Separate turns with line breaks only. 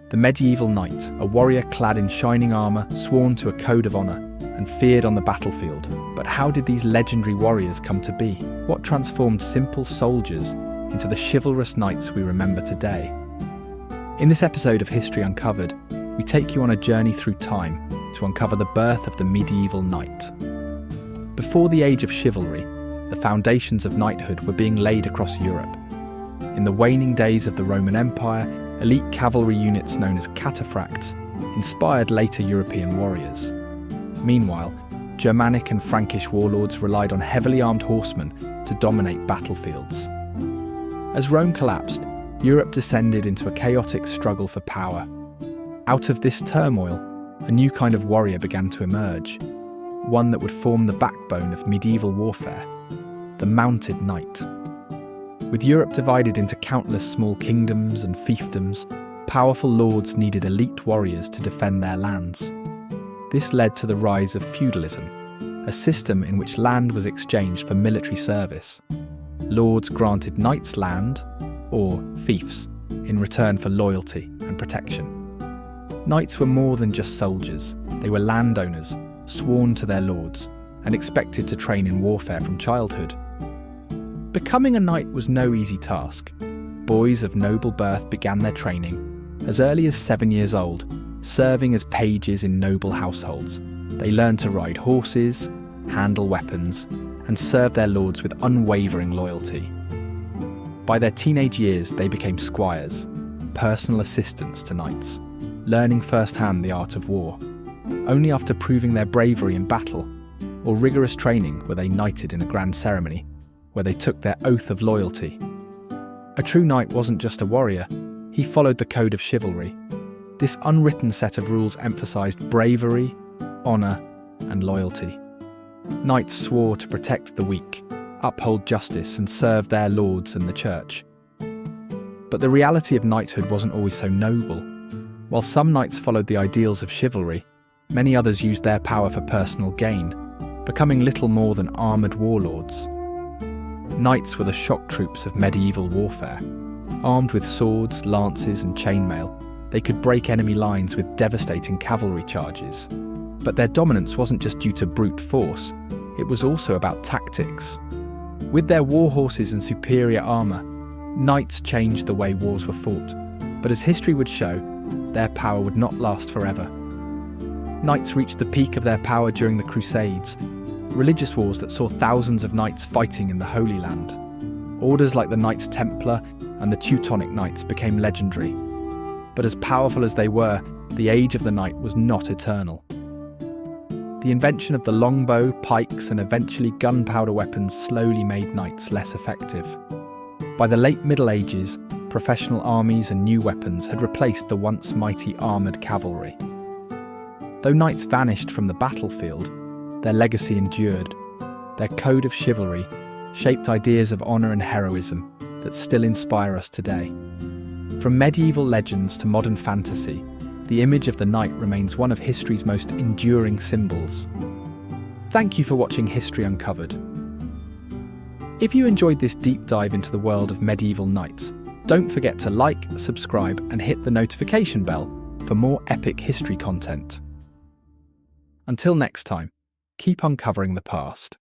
The medieval knight, a warrior clad in shining armour, sworn to a code of honour, and feared on the battlefield. But how did these legendary warriors come to be? What transformed simple soldiers into the chivalrous knights we remember today? In this episode of History Uncovered, we take you on a journey through time to uncover the birth of the medieval knight. Before the age of chivalry, the foundations of knighthood were being laid across Europe. In the waning days of the Roman Empire, elite cavalry units known as cataphracts inspired later European warriors. Meanwhile, Germanic and Frankish warlords relied on heavily armed horsemen to dominate battlefields. As Rome collapsed, Europe descended into a chaotic struggle for power. Out of this turmoil, a new kind of warrior began to emerge, one that would form the backbone of medieval warfare, the mounted knight. With Europe divided into countless small kingdoms and fiefdoms, powerful lords needed elite warriors to defend their lands. This led to the rise of feudalism, a system in which land was exchanged for military service. Lords granted knights land, or fiefs, in return for loyalty and protection. Knights were more than just soldiers. They were landowners, sworn to their lords, and expected to train in warfare from childhood. Becoming a knight was no easy task. Boys of noble birth began their training as early as 7 years old, serving as pages in noble households. They learned to ride horses, handle weapons, and serve their lords with unwavering loyalty. By their teenage years, they became squires, personal assistants to knights, learning firsthand the art of war. Only after proving their bravery in battle or rigorous training were they knighted in a grand ceremony, where they took their oath of loyalty. A true knight wasn't just a warrior, he followed the code of chivalry. This unwritten set of rules emphasised bravery, honour, and loyalty. Knights swore to protect the weak, uphold justice, and serve their lords and the church. But the reality of knighthood wasn't always so noble. While some knights followed the ideals of chivalry, many others used their power for personal gain, becoming little more than armoured warlords. Knights were the shock troops of medieval warfare. Armed with swords, lances, and chainmail, they could break enemy lines with devastating cavalry charges. But their dominance wasn't just due to brute force, it was also about tactics. With their war horses and superior armour, knights changed the way wars were fought. But as history would show, their power would not last forever. Knights reached the peak of their power during the Crusades, religious wars that saw thousands of knights fighting in the Holy Land. Orders like the Knights Templar and the Teutonic Knights became legendary. But as powerful as they were, the age of the knight was not eternal. The invention of the longbow, pikes, and eventually gunpowder weapons slowly made knights less effective. By the late Middle Ages, professional armies and new weapons had replaced the once mighty armoured cavalry. Though knights vanished from the battlefield, their legacy endured. Their code of chivalry shaped ideas of honour and heroism that still inspire us today. From medieval legends to modern fantasy, the image of the knight remains one of history's most enduring symbols. Thank you for watching History Uncovered. If you enjoyed this deep dive into the world of medieval knights, don't forget to like, subscribe, and hit the notification bell for more epic history content. Until next time, keep uncovering the past.